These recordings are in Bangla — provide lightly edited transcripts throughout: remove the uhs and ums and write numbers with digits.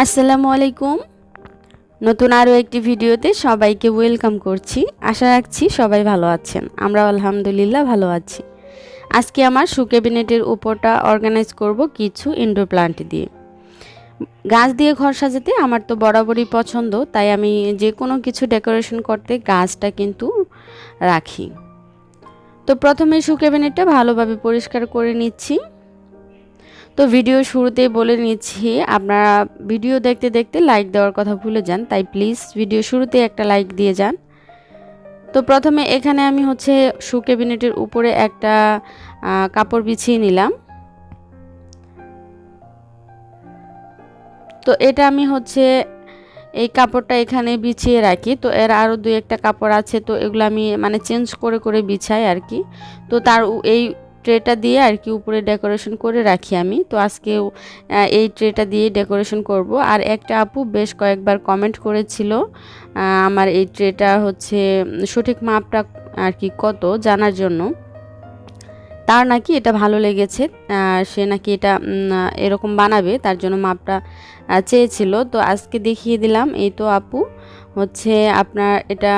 আসসালামু আলাইকুম। নতুন আরও একটি ভিডিওতে সবাইকে ওয়েলকাম করছি। আশা রাখছি সবাই ভালো আছেন। আমরা আলহামদুলিল্লাহ ভালো আছি। আজকে আমার শু ক্যাবিনেটের উপরটা অর্গানাইজ করব কিছু ইনডোর প্লান্ট দিয়ে। গাছ দিয়ে ঘর সাজাতে আমার তো বরাবরই পছন্দ, তাই আমি যে কোনো কিছু ডেকোরেশন করতে গাছটা কিন্তু রাখি। তো প্রথমে শু ক্যাবিনেটটা ভালোভাবে পরিষ্কার করে নিচ্ছি। তো ভিডিও শুরুতেই বলে নিচ্ছি, আপনারা ভিডিও দেখতে দেখতে লাইক দেওয়ার কথা ভুলে যান, তাই প্লিজ ভিডিও শুরুতেই একটা লাইক দিয়ে যান। তো প্রথমে এখানে আমি শু ক্যাবিনেটের উপরে একটা কাপড় বিছিয়ে নিলাম। তো এটা আমি এই কাপড়টা এখানে বিছিয়ে রাখি। তো এর আরও দুই একটা কাপড় আছে, তো এগুলো আমি চেঞ্জ করে করে বিছাই আর কি। তো তার এই ট্রেটা দিয়ে আর কি উপরে ডেকোরেশন করে রাখি আমি। তো আজকেও এই ট্রেটা দিয়ে ডেকোরেশন করব। আর একটা আপু বেশ কয়েকবার কমেন্ট করেছিল আমার এই ট্রেটা সঠিক মাপটা আর কি কত জানার জন্য। তার নাকি এটা ভালো লেগেছে, সে নাকি এটা এরকম বানাবে, তার জন্য মাপটা চেয়েছিল। তো আজকে দেখিয়ে দিলাম। এই তো আপু আপনার এটা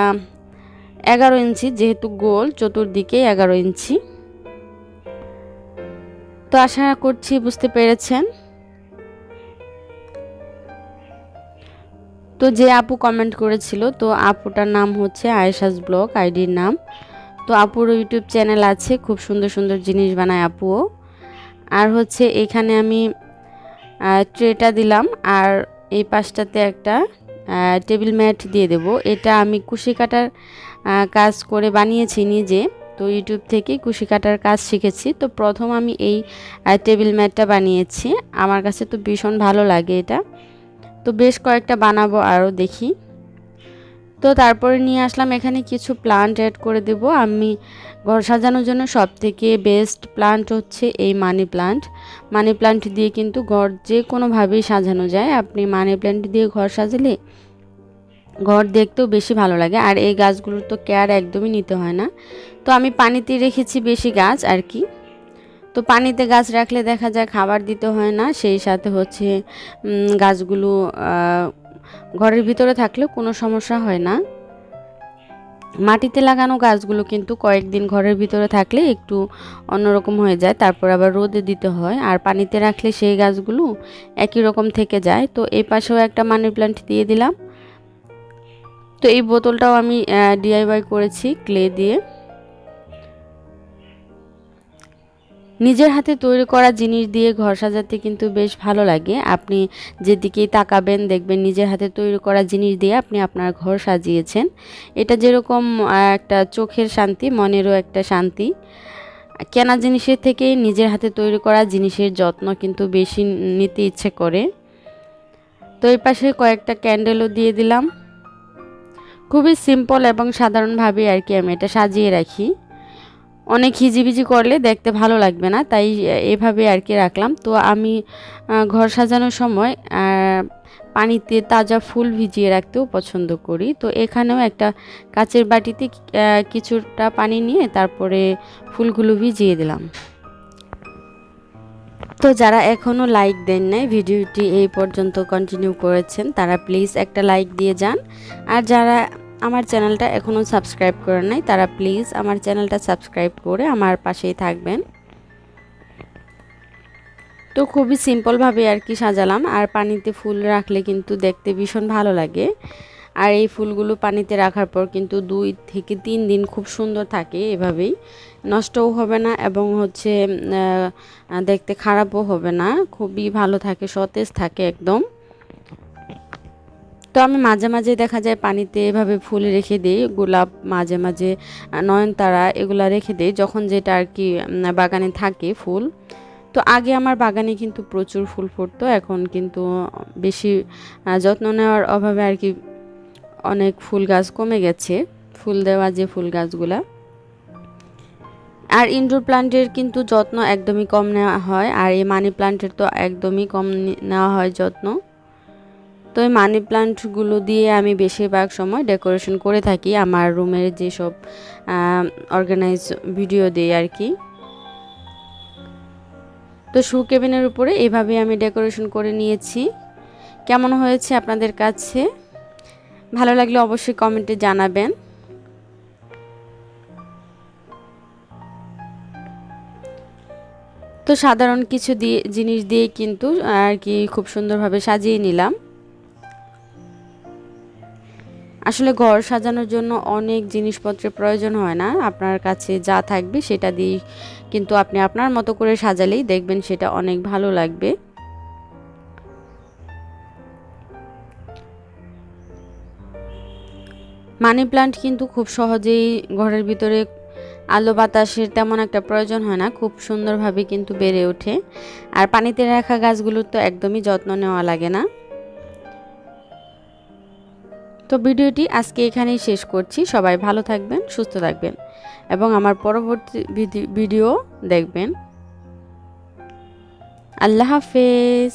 11 ইঞ্চি, যেহেতু গোল চতুর্দিকে 11 ইঞ্চি। তো আশা করছি বুঝতে পেরেছেন। তো যে আপু কমেন্ট করেছিল, তো আপুটার নাম আয়েশাস ব্লগ আইডির নাম। তো আপুর ইউটিউব চ্যানেল আছে, খুব সুন্দর সুন্দর জিনিস বানায় আপুও। আর এখানে আমি ট্রেটা দিলাম, আর এই পাশটাতে একটা টেবিল ম্যাট দিয়ে দেব। এটা আমি কুশি কাটার কাজ করে বানিয়েছি নিজে। তো ইউটিউব থেকে কুশি কাটার কাজ শিখেছি। তো প্রথম আমি এই টেবিল ম্যাটটা বানিয়েছি, আমার কাছে তো ভীষণ ভালো লাগে এটা। তো বেশ কয়েকটা বানাবো আরও, দেখি। তো তারপরে নিয়ে আসলাম এখানে কিছু প্লান্ট অ্যাড করে দেব। আমি ঘর সাজানোর জন্য সবথেকে বেস্ট প্লান্ট এই মানি প্লান্ট। মানি প্লান্ট দিয়ে কিন্তু ঘর যে কোনোভাবেই সাজানো যায়। আপনি মানি প্লান্ট দিয়ে ঘর সাজালে ঘর দেখতেও বেশি ভালো লাগে। আর এই গাছগুলোর তো কেয়ার একদমই নিতে হয় না। তো আমি পানিতে রেখেছি বেশি গাছ আর কি। তো পানিতে গাছ রাখলে দেখা যায় খাবার দিতে হয় না, সেই সাথে গাছগুলো ঘরের ভিতরে থাকলেও কোনো সমস্যা হয় না। মাটিতে লাগানো গাছগুলো কিন্তু কয়েকদিন ঘরের ভিতরে থাকলে একটু অন্যরকম হয়ে যায়, তারপর আবার রোদে দিতে হয়। আর পানিতে রাখলে সেই গাছগুলো একই রকম থেকে যায়। তো এই পাশেও একটা মানি প্ল্যান্ট দিয়ে দিলাম। তো এই বোতলটাও আমি ডিআইওয়াই করেছি ক্লে দিয়ে। নিজের হাতে তৈরি করা জিনিস দিয়ে ঘর সাজাতে কিন্তু বেশ ভালো লাগে। আপনি যেদিকেই তাকাবেন দেখবেন নিজের হাতে তৈরি করা জিনিস দিয়ে আপনি আপনার ঘর সাজিয়েছেন। এটা যেরকম একটা চোখের শান্তি, মনেরও একটা শান্তি। কেনা জিনিসের থেকে নিজের হাতে তৈরি করা জিনিসের যত্ন কিন্তু বেশি নিতে ইচ্ছে করে। তো এই পাশে কয়েকটা ক্যান্ডেলও দিয়ে দিলাম। খুবই সিম্পল এবং সাধারণভাবে আর কি আমি এটা সাজিয়ে রাখি। অনেক হিজিবিজি করলে দেখতে ভালো লাগবে না, তাই এভাবে আর কি রাখলাম। তো আমি ঘর সাজানোর সময় পানিতে তাজা ফুল ভিজিয়ে রাখতেও পছন্দ করি। তো এখানেও একটা কাচের বাটিতে কিছুটা পানি নিয়ে তারপরে ফুলগুলো ভিজিয়ে দিলাম। তো যারা এখনও লাইক দেন নাই, ভিডিওটি এই পর্যন্ত কন্টিনিউ করেছেন, তারা প্লিজ একটা লাইক দিয়ে যান। আর যারা আমার চ্যানেলটা এখনও সাবস্ক্রাইব করেন নাই, তারা প্লিজ আমার চ্যানেলটা সাবস্ক্রাইব করে আমার পাশেই থাকবেন। তো খুবই সিম্পলভাবে আর কি সাজালাম। আর পানিতে ফুল রাখলে কিন্তু দেখতে ভীষণ ভালো লাগে। আর এই ফুলগুলো পানিতে রাখার পর কিন্তু 2 থেকে 3 দিন খুব সুন্দর থাকে, এভাবেই নষ্টও হবে না এবং দেখতে খারাপও হবে না, খুবই ভালো থাকে, সতেজ থাকে একদম। তো আমি মাঝে মাঝে দেখা যায় পানিতে এভাবে ফুল রেখে দিই, গোলাপ, মাঝে মাঝে নয়নতারা, এগুলা রেখে দিই যখন যেটা আর কি বাগানে থাকে ফুল। তো আগে আমার বাগানে কিন্তু প্রচুর ফুল ফুটতো, এখন কিন্তু বেশি যত্ন নেওয়ার অভাবে আর কি অনেক ফুল গাছ কমে গেছে, ফুল দেওয়া যে ফুল গাছগুলা। আর ইনডোর প্লান্টের কিন্তু যত্ন একদমই কম নেওয়া হয়, আর এই মানি প্লান্টের তো একদমই কম নেওয়া হয় যত্ন। তো এই মানি প্লান্টগুলো দিয়ে আমি বেশিরভাগ সময় ডেকোরেশন করে থাকি, আমার রুমের যেসব অর্গানাইজ ভিডিও দিই আর কি। তো শু কেবিনের উপরে এইভাবে আমি ডেকোরেশন করে নিয়েছি। কেমন হয়েছে আপনাদের কাছে? ভালো লাগলে অবশ্যই কমেন্টে জানাবেন। তো সাধারণ কিছু জিনিস দিয়ে কিন্তু আর কি খুব সুন্দরভাবে সাজিয়ে নিলাম। আসলে ঘর সাজানোর জন্য অনেক জিনিসপত্রের প্রয়োজন হয় না, আপনার কাছে যা থাকবে সেটা দিয়ে কিন্তু আপনি আপনার মতো করে সাজালেই দেখবেন সেটা অনেক ভালো লাগবে। মানি প্লান্ট কিন্তু খুব সহজেই ঘরের ভিতরে আলো বাতাসের তেমন একটা প্রয়োজন হয় না, খুব সুন্দরভাবে কিন্তু বেড়ে ওঠে। আর পানিতে রাখা গাছগুলোর তো একদমই যত্ন নেওয়া লাগে না। তো ভিডিওটি আজকে এখানেই শেষ করছি। সবাই ভালো থাকবেন, সুস্থ থাকবেন এবং আমার পরবর্তী ভিডিও দেখবেন। আল্লাহ হাফেজ।